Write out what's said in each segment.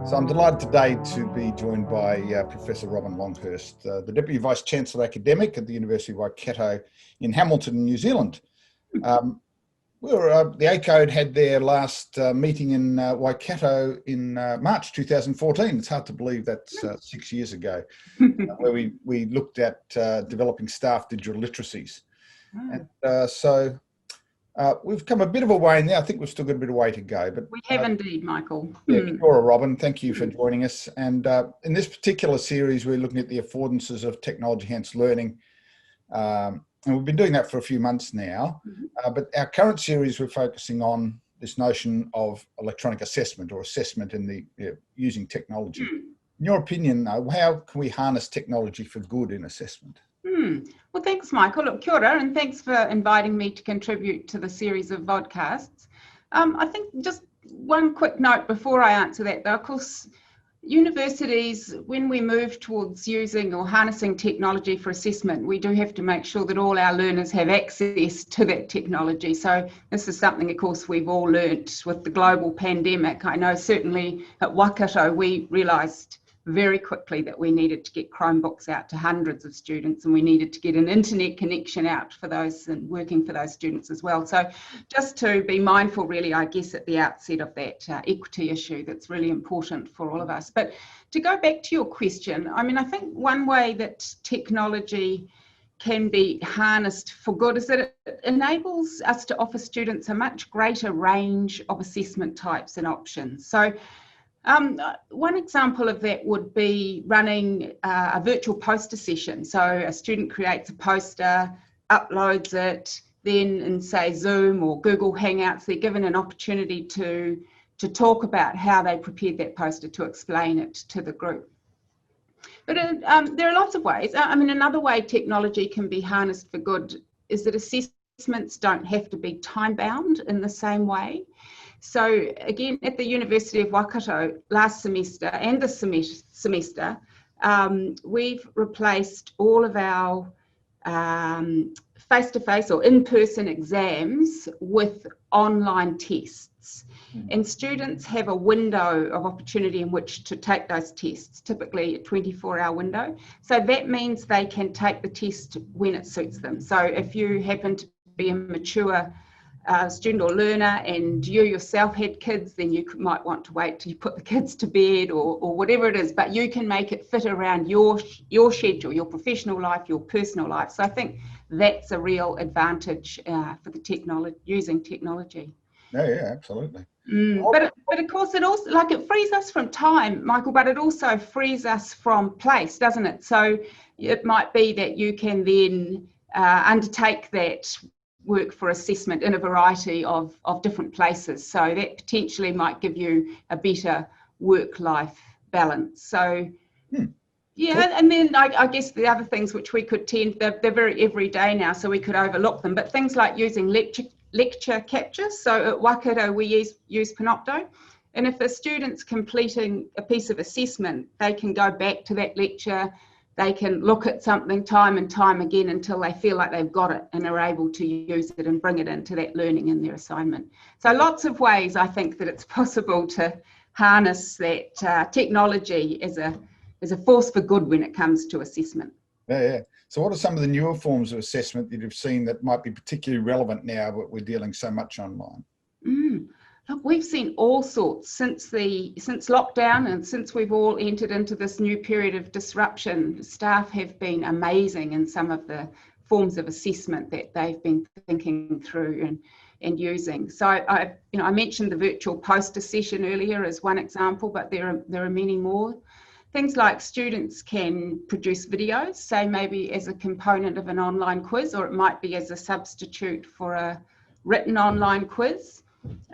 So I'm delighted today to be joined by Professor Robyn Longhurst, the Deputy Vice-Chancellor Academic at the University of Waikato in Hamilton, New Zealand. The ACODE had their last meeting in Waikato in March 2014. It's hard to believe that's 6 years ago, where we looked at developing staff digital literacies. And so we've come a bit of a way now. I think we've still got a bit of way to go. But we have indeed, Michael. Yeah, kia ora, Robyn. Thank you for joining us. And in this particular series, we're looking at the affordances of technology-enhanced learning. And we've been doing that for a few months now. But our current series, we're focusing on this notion of electronic assessment or assessment in the using technology. In your opinion, how can we harness technology for good in assessment? Well, thanks, Michael. Look, kia ora, and thanks for inviting me to contribute to the series of vodcasts. I think just one quick note before I answer that, though, of course, universities, when we move towards using or harnessing technology for assessment, we do have to make sure that all our learners have access to that technology. So this is something, of course, we've all learnt with the global pandemic. I know certainly at Waikato, we realised very quickly that we needed to get Chromebooks out to hundreds of students, and we needed to get an internet connection out for those and working for those students as well. So just to be mindful, really, I guess, at the outset of that equity issue that's really important for all of us. But to go back to your question, I mean, I think one way that technology can be harnessed for good is that it enables us to offer students a much greater range of assessment types and options. So one example of that would be running a virtual poster session. So a student creates a poster, uploads it, then in, say, Zoom or Google Hangouts, they're given an opportunity to talk about how they prepared that poster, to explain it to the group. But there are lots of ways. I mean, another way technology can be harnessed for good is that assessments don't have to be time-bound in the same way. So again, at the University of Waikato last semester and this semester, we've replaced all of our face-to-face or in-person exams with online tests. And students have a window of opportunity in which to take those tests, typically a 24-hour window. So that means they can take the test when it suits them. So if you happen to be a mature student or learner and you yourself had kids, then you might want to wait till you put the kids to bed or whatever it is, but you can make it fit around your schedule, your professional life, your personal life. So I think that's a real advantage for the using technology. Yeah, absolutely. But of course it also, like, it frees us from time, Michael, but it also frees us from place, doesn't it? So it might be that you can then undertake that work for assessment in a variety of different places. So that potentially might give you a better work-life balance. So yeah, and then I guess the other things which we could they're very everyday now, so we could overlook them, but things like using lecture captures. So at Waikato we use Panopto, and if a student's completing a piece of assessment, they can go back to that lecture. They can look at something time and time again until they feel like they've got it and are able to use it and bring it into that learning in their assignment. So lots of ways I think that it's possible to harness that technology as a force for good when it comes to assessment. Yeah. So what are some of the newer forms of assessment that you've seen that might be particularly relevant now that we're dealing so much online? Look, we've seen all sorts since lockdown, and since we've all entered into this new period of disruption. Staff have been amazing in some of the forms of assessment that they've been thinking through and using. So I mentioned the virtual poster session earlier as one example, but there are many more. Things like students can produce videos, say maybe as a component of an online quiz, or it might be as a substitute for a written online quiz.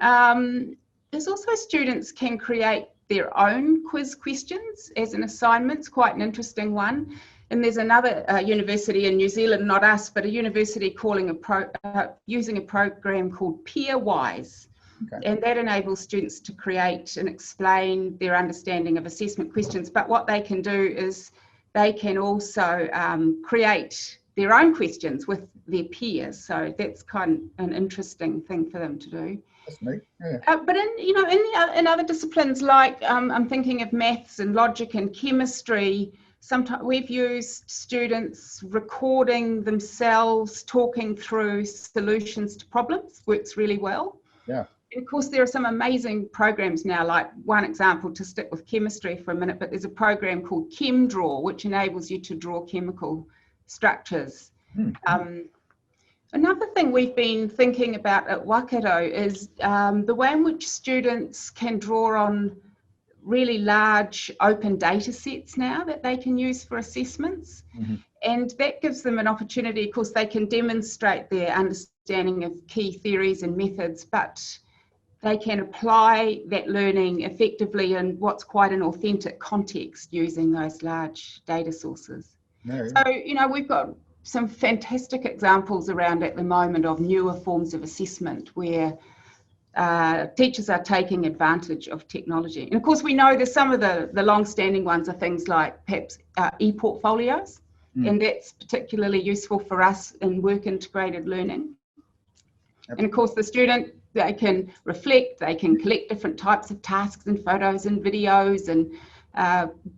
There's also students can create their own quiz questions as an assignment. It's quite an interesting one. And there's another university in New Zealand, not us, but a university calling using a program called Peerwise. Okay. And that enables students to create and explain their understanding of assessment questions. But what they can do is they can also create their own questions with their peers. So that's kind of an interesting thing for them to do. That's neat. Yeah. But in other disciplines, like I'm thinking of maths and logic and chemistry, sometimes we've used students recording themselves talking through solutions to problems. Works really well. Yeah. And of course, there are some amazing programs now, like one example, to stick with chemistry for a minute, but there's a program called ChemDraw, which enables you to draw chemical structures. Another thing we've been thinking about at Waikato is the way in which students can draw on really large open data sets now that they can use for assessments. And that gives them an opportunity. Of course, they can demonstrate their understanding of key theories and methods, but they can apply that learning effectively in what's quite an authentic context using those large data sources. So, we've got some fantastic examples around at the moment of newer forms of assessment where teachers are taking advantage of technology. And of course, we know that some of the long-standing ones are things like perhaps e-portfolios, and that's particularly useful for us in work-integrated learning. And of course, the student, they can reflect, they can collect different types of tasks and photos and videos and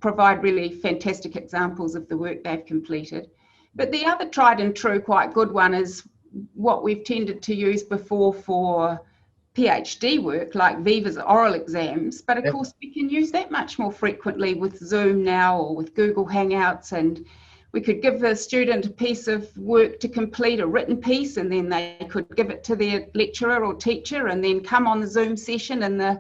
provide really fantastic examples of the work they've completed. But the other tried and true, quite good one is what we've tended to use before for PhD work, like Viva's oral exams. But of course, we can use that much more frequently with Zoom now or with Google Hangouts. And we could give the student a piece of work to complete, a written piece, and then they could give it to their lecturer or teacher and then come on the Zoom session, and the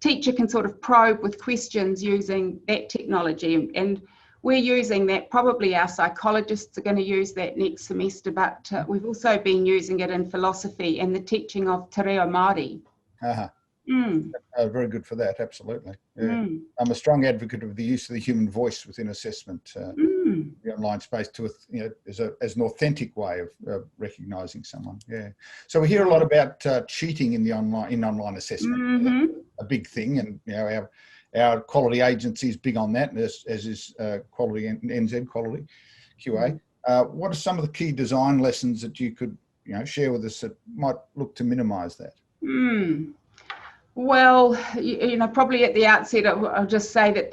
teacher can sort of probe with questions using that technology. And we're using that. Probably our psychologists are going to use that next semester, but we've also been using it in philosophy and the teaching of te reo Māori. Very good for that, absolutely. Yeah. I'm a strong advocate of the use of the human voice within assessment, the online space, to as an authentic way of recognising someone. Yeah. So we hear a lot about cheating in the online assessment, a big thing, and our quality agency is big on that, as is quality NZ quality QA. What are some of the key design lessons that you could share with us that might look to minimise that? Well, probably at the outset, I'll just say that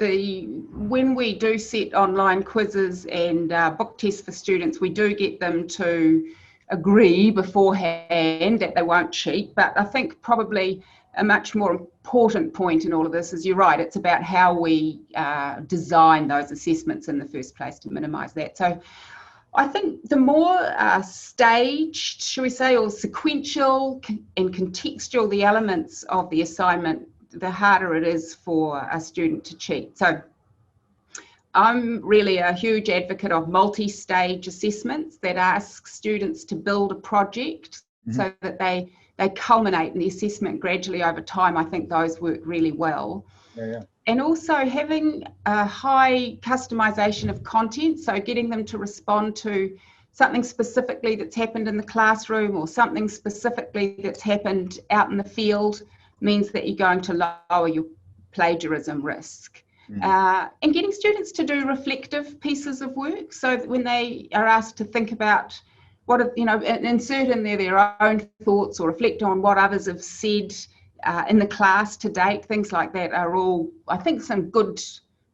when we do set online quizzes and book tests for students, we do get them to agree beforehand that they won't cheat. But I think probably a much more important point in all of this is, you're right, it's about how we design those assessments in the first place to minimise that. So I think the more staged, shall we say, or sequential and contextual the elements of the assignment, the harder it is for a student to cheat. So I'm really a huge advocate of multi-stage assessments that ask students to build a project so that they culminate in the assessment gradually over time. I think those work really well. And also having a high customization of content, so getting them to respond to something specifically that's happened in the classroom or something specifically that's happened out in the field, means that you're going to lower your plagiarism risk. And getting students to do reflective pieces of work, so that when they are asked to think about insert in there their own thoughts or reflect on what others have said in the class to date, things like that are all, I think, some good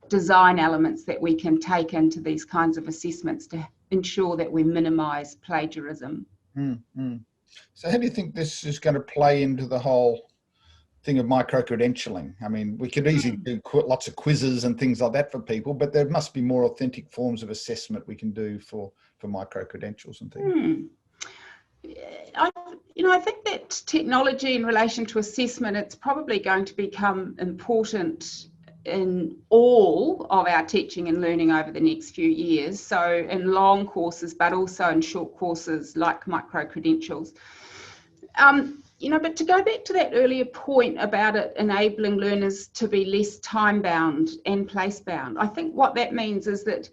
design elements that we can take into these kinds of assessments to ensure that we minimise plagiarism. So how do you think this is going to play into the whole thing of micro-credentialing? I mean, we could easily do lots of quizzes and things like that for people, but there must be more authentic forms of assessment we can do for micro-credentials and things. I think that technology in relation to assessment, it's probably going to become important in all of our teaching and learning over the next few years. So in long courses, but also in short courses like micro-credentials. But to go back to that earlier point about it enabling learners to be less time-bound and place-bound, I think what that means is that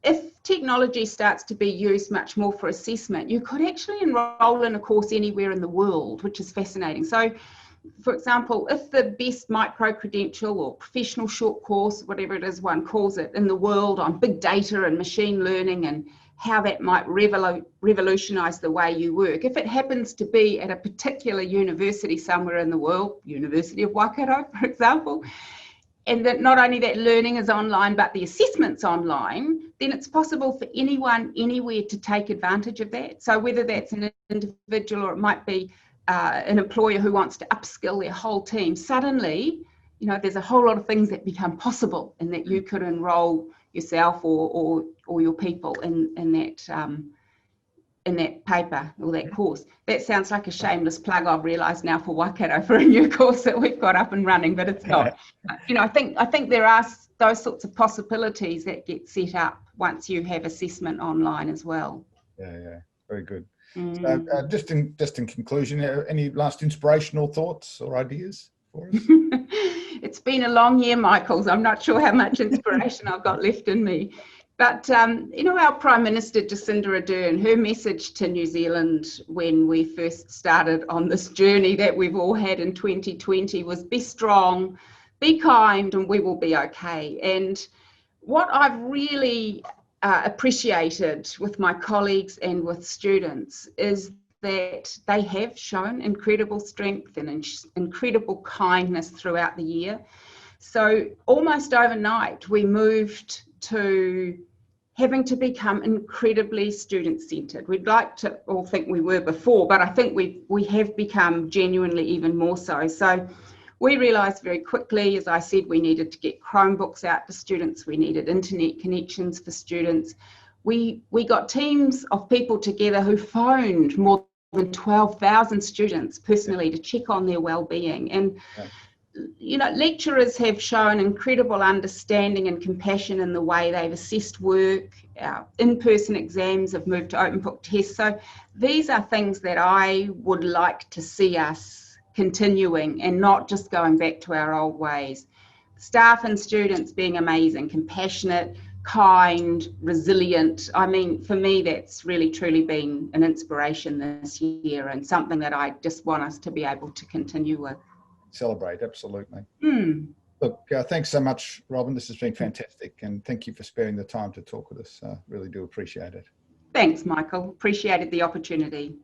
if technology starts to be used much more for assessment, you could actually enroll in a course anywhere in the world, which is fascinating. So, for example, if the best micro-credential or professional short course, whatever it is one calls it, in the world on big data and machine learning and how that might revolutionise the way you work. If it happens to be at a particular university somewhere in the world, University of Waikato, for example, and that not only that learning is online, but the assessment's online, then it's possible for anyone, anywhere to take advantage of that. So whether that's an individual or it might be an employer who wants to upskill their whole team, suddenly, you know, there's a whole lot of things that become possible and that you could enrol yourself or your people in that paper or that course. That sounds like a shameless plug, I've realised now, for Waikato, for a new course that we've got up and running, but it's not. You know, I think there are those sorts of possibilities that get set up once you have assessment online as well. Yeah, very good. So, just in conclusion, any last inspirational thoughts or ideas for us? It's been a long year, Michael, so I'm not sure how much inspiration I've got left in me. But, you know, our Prime Minister, Jacinda Ardern, her message to New Zealand when we first started on this journey that we've all had in 2020 was be strong, be kind, and we will be okay. And what I've really appreciated with my colleagues and with students is that they have shown incredible strength and incredible kindness throughout the year. So almost overnight, we moved to having to become incredibly student-centred. We'd like to all think we were before, but I think we have become genuinely even more so. So we realised very quickly, as I said, we needed to get Chromebooks out to students, we needed internet connections for students. We got teams of people together who phoned more than 12,000 students personally to check on their well-being. And you know, lecturers have shown incredible understanding and compassion in the way they've assessed work. In-person exams have moved to open book tests. So these are things that I would like to see us continuing and not just going back to our old ways. Staff and students being amazing, compassionate, kind, resilient. I mean, for me, that's really truly been an inspiration this year and something that I just want us to be able to continue with. Celebrate, absolutely. Look, thanks so much, Robyn. This has been fantastic, and thank you for sparing the time to talk with us. Really do appreciate it. Thanks, Michael. Appreciated the opportunity.